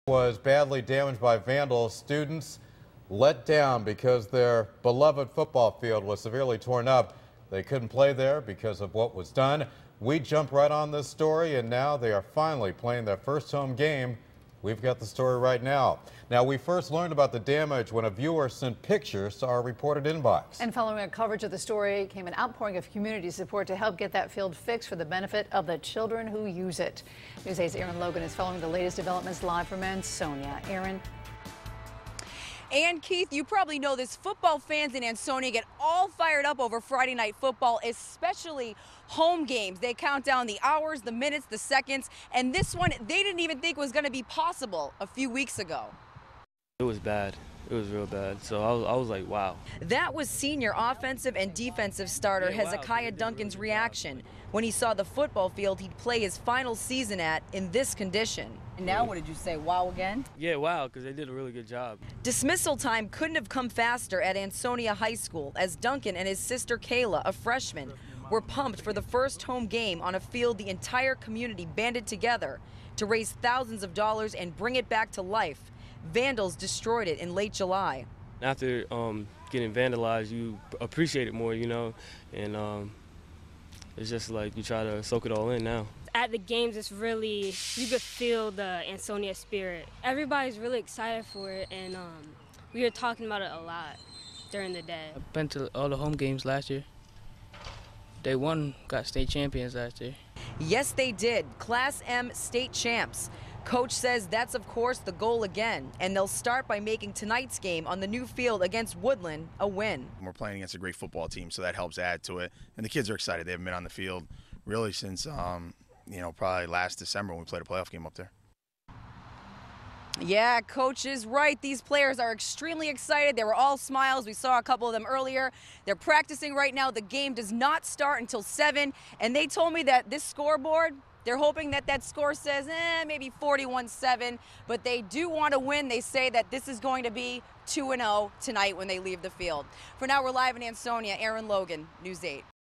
Was badly damaged by vandals. Students let down because their beloved football field was severely torn up. They couldn't play there because of what was done. We jumped right on this story, and now they are finally playing their first home game. We've got the story right now. Now, we first learned about the damage when a viewer sent pictures to our reported inbox. And following our coverage of the story came an outpouring of community support to help get that field fixed for the benefit of the children who use it. News 8's Aaron Logan is following the latest developments live from Ansonia. Aaron. And Keith, you probably know this. Football fans in Ansonia get all fired up over Friday night football, especially home games. They count down the hours, the minutes, the seconds, and this one they didn't even think was going to be possible a few weeks ago. It was bad. It was real bad. So I was like, wow. That was senior offensive and defensive starter Hezekiah Duncan's reaction when he saw the football field he'd play his final season at in this condition. And now what did you say, wow again? Yeah, wow, because they did a really good job. Dismissal time couldn't have come faster at Ansonia High School as Duncan and his sister Kayla, a freshman, were pumped for the first home game on a field the entire community banded together to raise thousands of dollars and bring it back to life. Vandals destroyed it in late July. After getting vandalized, you appreciate it more, you know, and it's just like you try to soak it all in now. At the games, it's really, you could feel the Ansonia spirit. Everybody's really excited for it, and we were talking about it a lot during the day. I've been to all the home games last year. They got state champions last year. Yes, they did. Class M state champs. Coach says that's, of course, the goal again, and they'll start by making tonight's game on the new field against Woodland a win. We're playing against a great football team, so that helps add to it. And the kids are excited. They haven't been on the field really since, probably last December when we played a playoff game up there. Yeah, Coach is right. These players are extremely excited. They were all smiles. We saw a couple of them earlier. They're practicing right now. The game does not start until 7, and they told me that this scoreboard, they're hoping that that score says maybe 41-7, but they do want to win. They say that this is going to be 2-0 tonight when they leave the field. For now, we're live in Ansonia. Aaron Logan, News 8.